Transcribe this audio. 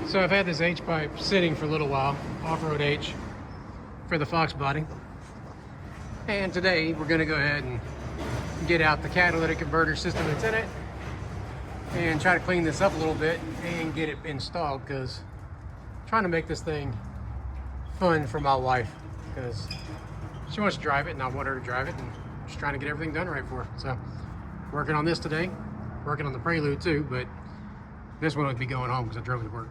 So I've had this H-pipe sitting for a little while, off-road H, for the Fox body. And today we're gonna go ahead and get out the catalytic converter system that's in it and try to clean this up a little bit and get it installed, because I'm trying to make this thing fun for my wife, because she wants to drive it and I want her to drive it, and just trying to get everything done right for her. So working on this today, working on the Prelude too, but this one will be going home because I drove it to work.